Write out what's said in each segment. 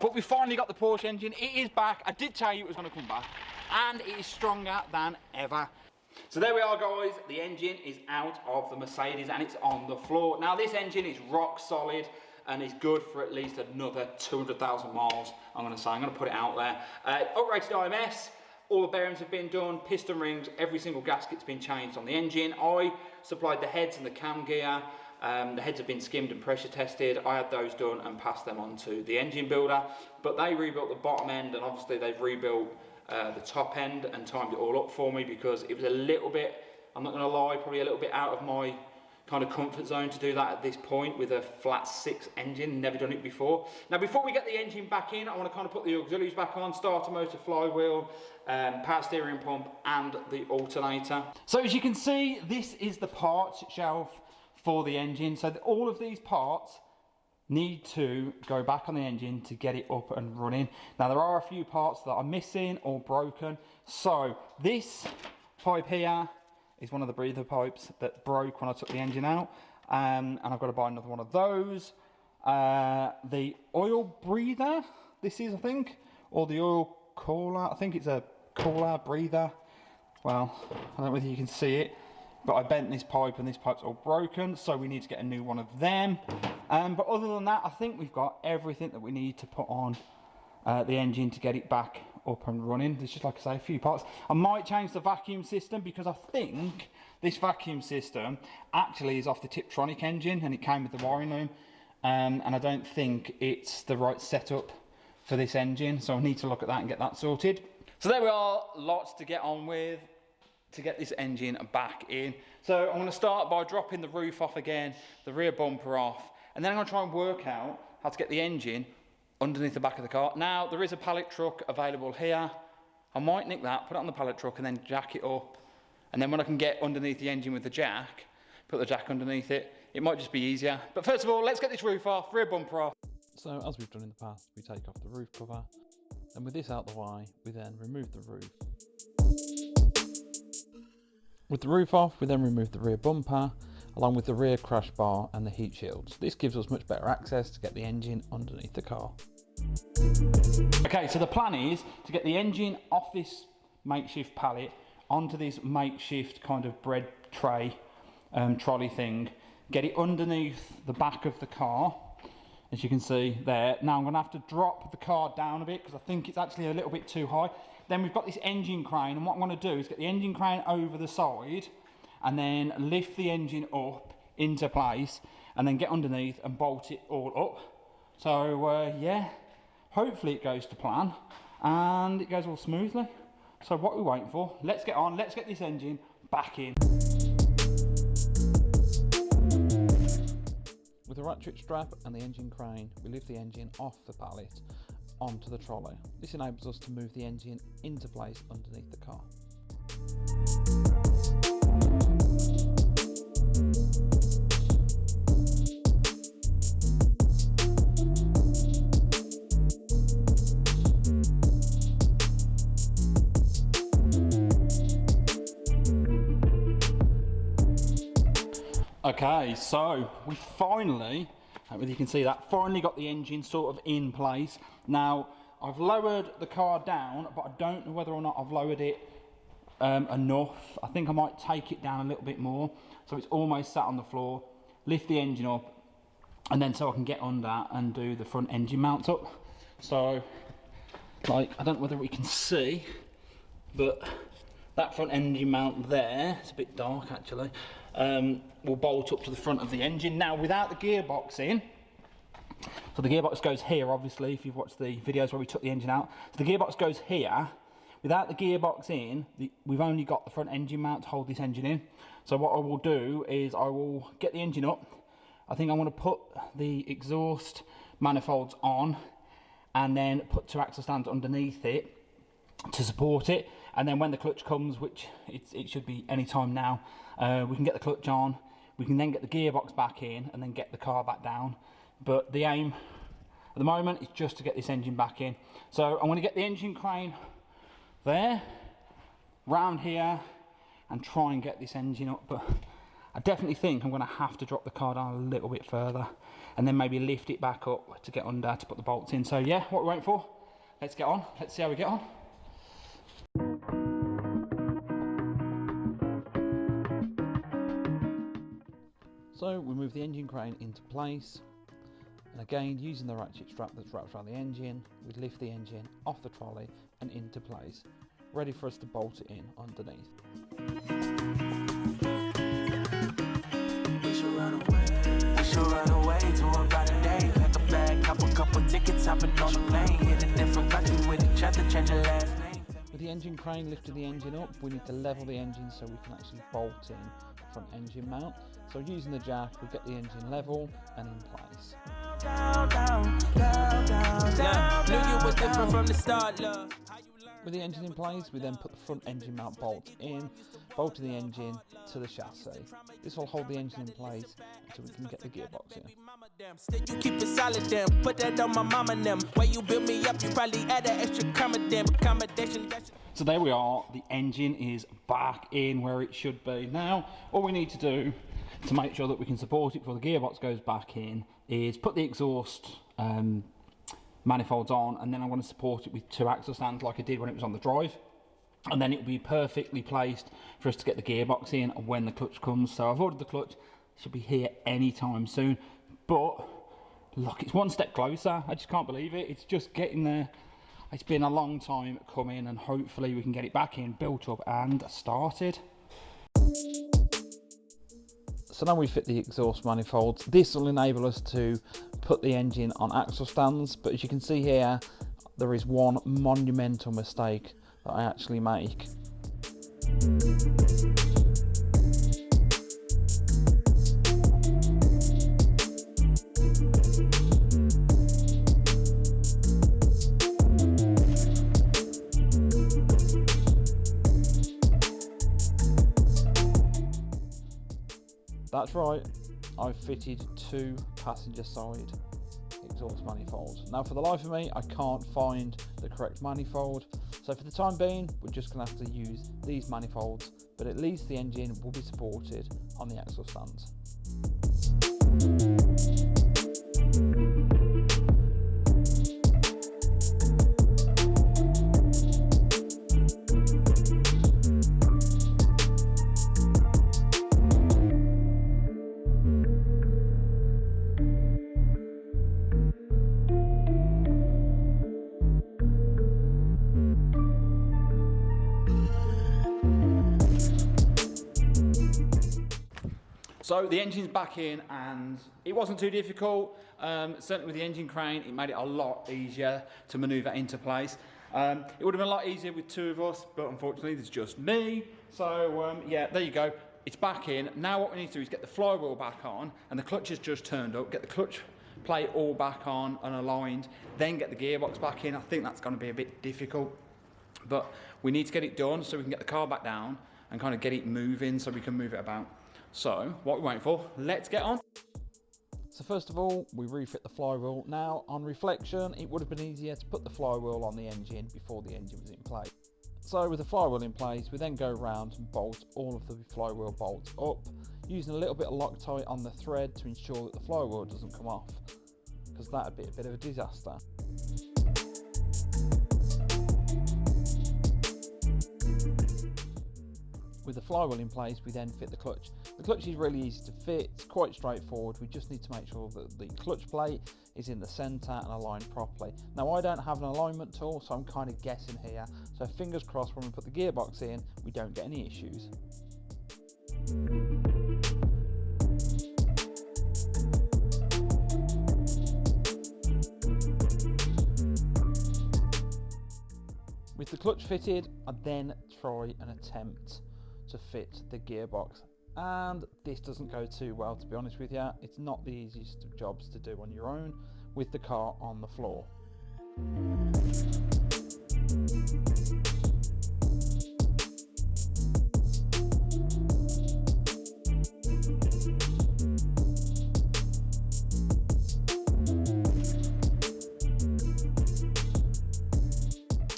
But we finally got the Porsche engine. It is back. I did tell you it was going to come back, and it is stronger than ever. So there we are, guys. The engine is out of the Mercedes and it's on the floor. Now this engine is rock solid and is good for at least another 200,000 miles, I'm going to say. I'm going to put it out there. Uprated IMS. All the bearings have been done, piston rings, every single gasket's been changed on the engine. I supplied the heads and the cam gear. The heads have been skimmed and pressure tested. I had those done and passed them on to the engine builder. But they rebuilt the bottom end, and obviously they've rebuilt the top end and timed it all up for me, because it was a little bit, I'm not going to lie, probably a little bit out of my kind of comfort zone to do that at this point with a flat 6 engine. Never done it before. Now before we get the engine back in, I want to kind of put the auxiliaries back on, starter motor, flywheel, power steering pump and the alternator. So as you can see, this is the parts shelf for the engine. So all of these parts need to go back on the engine to get it up and running. Now there are a few parts that are missing or broken. So this pipe here is one of the breather pipes that broke when I took the engine out, and I've got to buy another one of those. The oil breather, this is, I think, or the oil cooler, I think it's a cooler breather. Well, I don't know whether you can see it, but I bent this pipe and this pipe's all broken, so we need to get a new one of them. But other than that, I think we've got everything that we need to put on the engine to get it back up and running. There's just, like I say, a few parts. I might change the vacuum system, because I think this vacuum system actually is off the Tiptronic engine and it came with the wiring loom, and I don't think it's the right setup for this engine, so I need to look at that and get that sorted. So there we are, lots to get on with to get this engine back in. So I'm going to start by dropping the roof off again, the rear bumper off, and then I'm going to try and work out how to get the engine underneath the back of the car. Now there is a pallet truck available here. I might nick that, put it on the pallet truck and then jack it up, and then when I can get underneath the engine with the jack, put the jack underneath it. It might just be easier. But first of all, let's get this roof off, rear bumper off. So as we've done in the past, we take off the roof cover, and with this out the way, we then remove the roof. With the roof off, we then remove the rear bumper, along with the rear crash bar and the heat shields. This gives us much better access to get the engine underneath the car. Okay, so the plan is to get the engine off this makeshift pallet onto this makeshift kind of bread tray trolley thing, get it underneath the back of the car, as you can see there. Now I'm going to have to drop the car down a bit because I think it's actually a little bit too high. Then we've got this engine crane, and what I'm going to do is get the engine crane over the side and then lift the engine up into place and then get underneath and bolt it all up. So yeah, hopefully it goes to plan and it goes all smoothly. So what are we waiting for? Let's get on, let's get this engine back in. With the ratchet strap and the engine crane, we lift the engine off the pallet onto the trolley. This enables us to move the engine into place underneath the car. Okay, so we finally, whether you can see that, finally got the engine sort of in place. Now, I've lowered the car down, but I don't know whether or not I've lowered it enough. I think I might take it down a little bit more, so it's almost sat on the floor, lift the engine up, and then so I can get under and do the front engine mounts up. So, like, I don't know whether we can see, but that front engine mount there, it's a bit dark actually, will bolt up to the front of the engine. Now without the gearbox in, so the gearbox goes here obviously, if you've watched the videos where we took the engine out, so the gearbox goes here. Without the gearbox in, we've only got the front engine mount to hold this engine in. So what I will do is I will get the engine up. I think I'm going to put the exhaust manifolds on and then put 2 axle stands underneath it to support it, and then when the clutch comes, which it should be any time now, we can get the clutch on, we can then get the gearbox back in and then get the car back down. But the aim at the moment is just to get this engine back in. So I'm going to get the engine crane there, round here, and try and get this engine up, but I definitely think I'm going to have to drop the car down a little bit further and then maybe lift it back up to get under to put the bolts in. So yeah, what we're waiting for, let's get on, let's see how we get on. So we move the engine crane into place, and again using the ratchet strap that's wrapped around the engine, we lift the engine off the trolley and into place, ready for us to bolt it in underneath. We should run away to a brighter day. Pack a bag, couple tickets, hopping on a plane, hit a different country with each other, change your last name. With the engine crane lifting the engine up, we need to level the engine so we can actually bolt in the front engine mount. So using the jack, we get the engine level and in place. Knew you was different from the start, love. With the engine in place, we then put the front engine mount bolt in, bolting the engine to the chassis. This will hold the engine in place until we can get the gearbox in. You keep it solid, damn. Put that on my mama and them. Way you build me up, you probably add an extra accommodation. So there we are, the engine is back in where it should be. Now, all we need to do to make sure that we can support it before the gearbox goes back in is put the exhaust manifolds on, and then I'm going to support it with 2 axle stands like I did when it was on the drive, and then it will be perfectly placed for us to get the gearbox in when the clutch comes. So I've ordered the clutch, it should be here anytime soon, but look, it's one step closer. I just can't believe it, it's just getting there. It's been a long time coming, and hopefully we can get it back in, built up and started. So now we fit the exhaust manifolds. This will enable us to put the engine on axle stands, but as you can see here, there is one monumental mistake that I actually make. That's right, I've fitted 2 passenger side exhaust manifolds. Now for the life of me, I can't find the correct manifold, so for the time being, we're just going to have to use these manifolds, but at least the engine will be supported on the axle stands. So the engine's back in, and it wasn't too difficult. Certainly with the engine crane, it made it a lot easier to manoeuvre into place. It would have been a lot easier with 2 of us, but unfortunately there's just me. So yeah, there you go. It's back in. Now what we need to do is get the flywheel back on, and the clutch has just turned up. Get the clutch plate all back on and aligned, then get the gearbox back in. I think that's going to be a bit difficult, but we need to get it done so we can get the car back down and kind of get it moving so we can move it about. So, what we're waiting for, let's get on. So first of all, we refit the flywheel. Now, on reflection, it would have been easier to put the flywheel on the engine before the engine was in place. So with the flywheel in place, we then go around and bolt all of the flywheel bolts up, using a little bit of Loctite on the thread to ensure that the flywheel doesn't come off, because that would be a bit of a disaster. With the flywheel in place, we then fit the clutch. The clutch is really easy to fit, it's quite straightforward. We just need to make sure that the clutch plate is in the centre and aligned properly. Now I don't have an alignment tool, so I'm kind of guessing here. So fingers crossed when we put the gearbox in, we don't get any issues. With the clutch fitted, I then try and attempt to fit the gearbox, and this doesn't go too well, to be honest with you. It's not the easiest of jobs to do on your own with the car on the floor.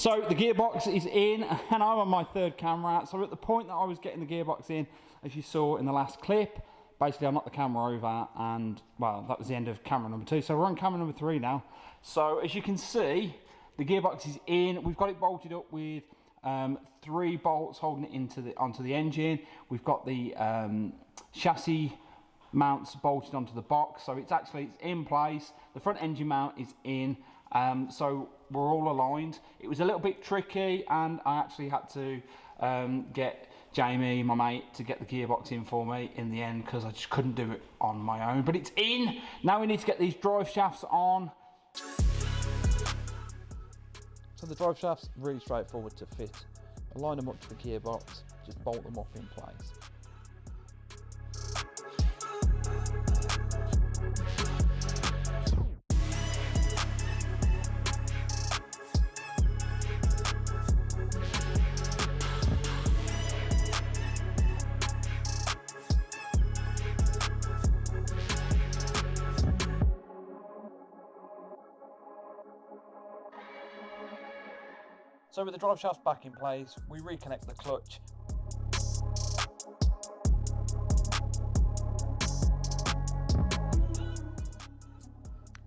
So the gearbox is in, and I'm on my third camera. So at the point that I was getting the gearbox in, as you saw in the last clip, basically I knocked the camera over, and well, that was the end of camera number 2. So we're on camera number 3 now. So as you can see, the gearbox is in. We've got it bolted up with 3 bolts holding it onto the engine. We've got the chassis mounts bolted onto the box, so it's in place. The front engine mount is in, so we're all aligned. It was a little bit tricky, and I actually had to get Jamie, my mate, to get the gearbox in for me in the end, because I just couldn't do it on my own. But it's in. Now we need to get these drive shafts on. So the drive shafts, really straightforward to fit. Align them up to the gearbox, just bolt them up in place. So with the drive shafts back in place, we reconnect the clutch.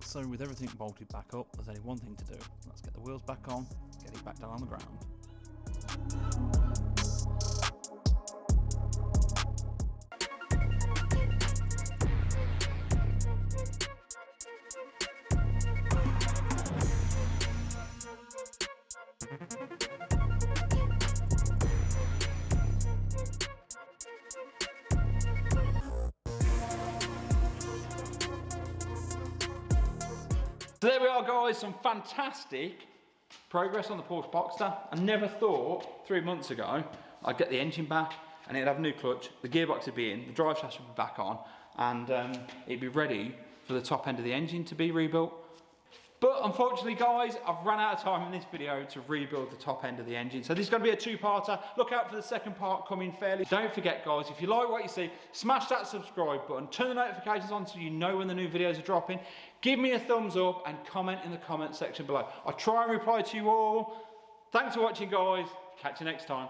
So with everything bolted back up, there's only one thing to do. Let's get the wheels back on, get it back down on the ground. So there we are, guys, some fantastic progress on the Porsche Boxster. I never thought 3 months ago I'd get the engine back and it'd have a new clutch, the gearbox would be in, the drive shaft would be back on, and it'd be ready for the top end of the engine to be rebuilt. But unfortunately, guys, I've run out of time in this video to rebuild the top end of the engine. So this is going to be a 2-parter. Look out for the second part coming fairly. Don't forget, guys, if you like what you see, smash that subscribe button, turn the notifications on so you know when the new videos are dropping. Give me a thumbs up and comment in the comment section below. I try and reply to you all. Thanks for watching, guys. Catch you next time.